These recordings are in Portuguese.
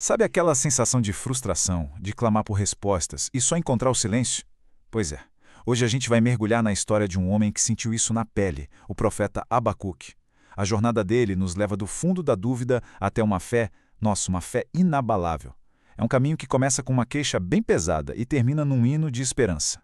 Sabe aquela sensação de frustração, de clamar por respostas e só encontrar o silêncio? Pois é, hoje a gente vai mergulhar na história de um homem que sentiu isso na pele, o profeta Abacuque. A jornada dele nos leva do fundo da dúvida até uma fé inabalável. É um caminho que começa com uma queixa bem pesada e termina num hino de esperança.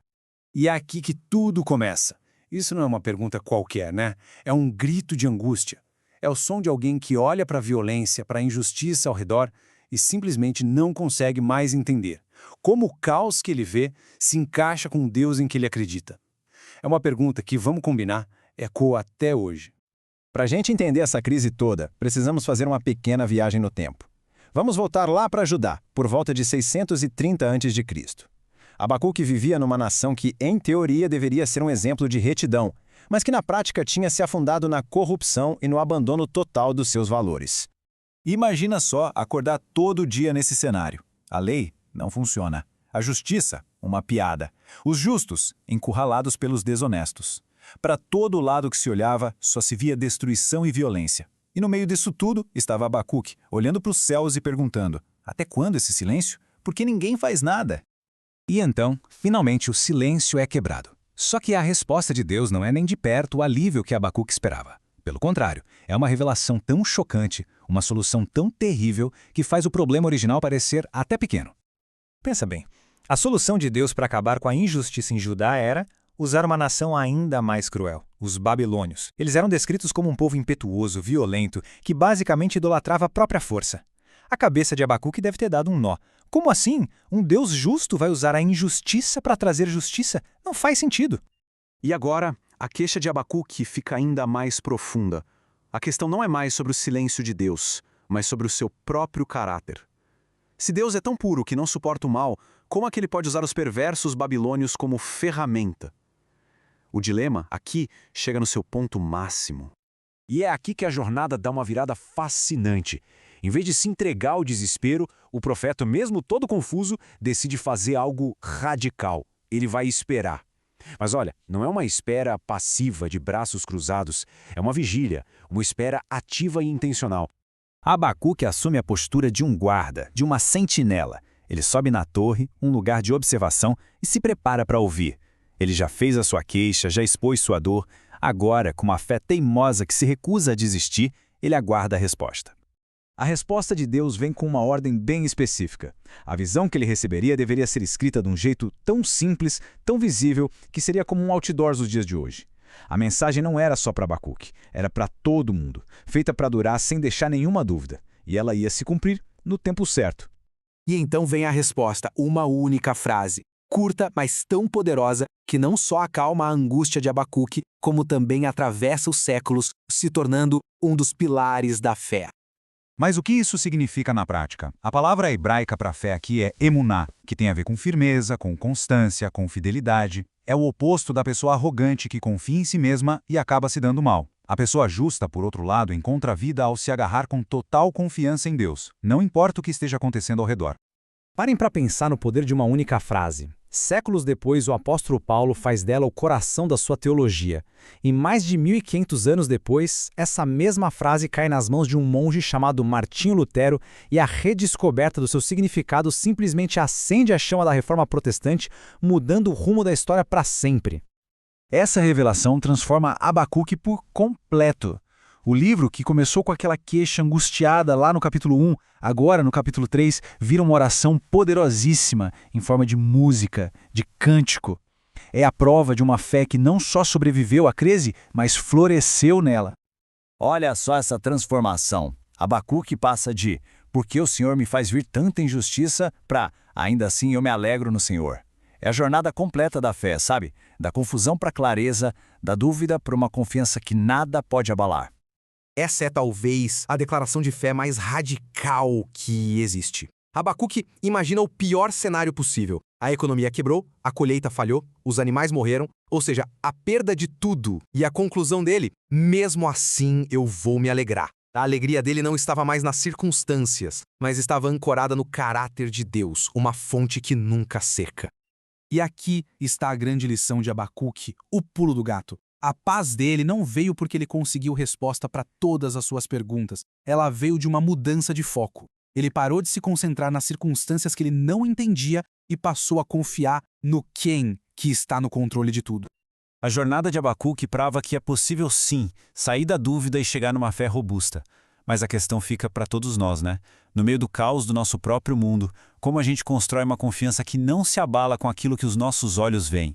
E é aqui que tudo começa. Isso não é uma pergunta qualquer, né? É um grito de angústia. É o som de alguém que olha para a violência, para a injustiça ao redor e simplesmente não consegue mais entender como o caos que ele vê se encaixa com o Deus em que ele acredita. É uma pergunta que, vamos combinar, ecoa até hoje. Para a gente entender essa crise toda, precisamos fazer uma pequena viagem no tempo. Vamos voltar lá para Judá, por volta de 630 a.C. Abacuque vivia numa nação que, em teoria, deveria ser um exemplo de retidão, mas que na prática tinha se afundado na corrupção e no abandono total dos seus valores. Imagina só acordar todo dia nesse cenário. A lei não funciona. A justiça, uma piada. Os justos, encurralados pelos desonestos. Para todo lado que se olhava, só se via destruição e violência. E no meio disso tudo estava Abacuque, olhando para os céus e perguntando: até quando esse silêncio? Por que ninguém faz nada? E então, finalmente, o silêncio é quebrado. Só que a resposta de Deus não é nem de perto o alívio que Abacuque esperava. Pelo contrário, é uma revelação tão chocante, uma solução tão terrível, que faz o problema original parecer até pequeno. Pensa bem, a solução de Deus para acabar com a injustiça em Judá era usar uma nação ainda mais cruel, os babilônios. Eles eram descritos como um povo impetuoso, violento, que basicamente idolatrava a própria força. A cabeça de Abacuque deve ter dado um nó. Como assim? Um Deus justo vai usar a injustiça para trazer justiça? Não faz sentido. E agora, a queixa de Abacuque fica ainda mais profunda. A questão não é mais sobre o silêncio de Deus, mas sobre o seu próprio caráter. Se Deus é tão puro que não suporta o mal, como é que ele pode usar os perversos babilônios como ferramenta? O dilema, aqui, chega no seu ponto máximo. E é aqui que a jornada dá uma virada fascinante. Em vez de se entregar ao desespero, o profeta, mesmo todo confuso, decide fazer algo radical. Ele vai esperar. Mas olha, não é uma espera passiva de braços cruzados, é uma vigília, uma espera ativa e intencional. Abacuque assume a postura de um guarda, de uma sentinela. Ele sobe na torre, um lugar de observação, e se prepara para ouvir. Ele já fez a sua queixa, já expôs sua dor. Agora, com uma fé teimosa que se recusa a desistir, ele aguarda a resposta. A resposta de Deus vem com uma ordem bem específica. A visão que ele receberia deveria ser escrita de um jeito tão simples, tão visível, que seria como um outdoor dos dias de hoje. A mensagem não era só para Abacuque, era para todo mundo, feita para durar sem deixar nenhuma dúvida. E ela ia se cumprir no tempo certo. E então vem a resposta, uma única frase, curta, mas tão poderosa, que não só acalma a angústia de Abacuque, como também atravessa os séculos, se tornando um dos pilares da fé. Mas o que isso significa na prática? A palavra hebraica para fé aqui é emuná, que tem a ver com firmeza, com constância, com fidelidade. É o oposto da pessoa arrogante que confia em si mesma e acaba se dando mal. A pessoa justa, por outro lado, encontra a vida ao se agarrar com total confiança em Deus, não importa o que esteja acontecendo ao redor. Parem para pensar no poder de uma única frase. Séculos depois, o apóstolo Paulo faz dela o coração da sua teologia. E mais de 1500 anos depois, essa mesma frase cai nas mãos de um monge chamado Martinho Lutero e a redescoberta do seu significado simplesmente acende a chama da Reforma Protestante, mudando o rumo da história para sempre. Essa revelação transforma Abacuque por completo. O livro, que começou com aquela queixa angustiada lá no capítulo 1, agora no capítulo 3, vira uma oração poderosíssima em forma de música, de cântico. É a prova de uma fé que não só sobreviveu à crise, mas floresceu nela. Olha só essa transformação. Abacuque passa de "porque o Senhor me faz vir tanta injustiça" para "ainda assim eu me alegro no Senhor". É a jornada completa da fé, sabe? Da confusão para a clareza, da dúvida para uma confiança que nada pode abalar. Essa é talvez a declaração de fé mais radical que existe. Abacuque imagina o pior cenário possível. A economia quebrou, a colheita falhou, os animais morreram, ou seja, a perda de tudo. E a conclusão dele, mesmo assim eu vou me alegrar. A alegria dele não estava mais nas circunstâncias, mas estava ancorada no caráter de Deus, uma fonte que nunca seca. E aqui está a grande lição de Abacuque, o pulo do gato. A paz dele não veio porque ele conseguiu resposta para todas as suas perguntas. Ela veio de uma mudança de foco. Ele parou de se concentrar nas circunstâncias que ele não entendia e passou a confiar no quem que está no controle de tudo. A jornada de Abacuque prova que é possível sim sair da dúvida e chegar numa fé robusta. Mas a questão fica para todos nós, né? No meio do caos do nosso próprio mundo, como a gente constrói uma confiança que não se abala com aquilo que os nossos olhos veem?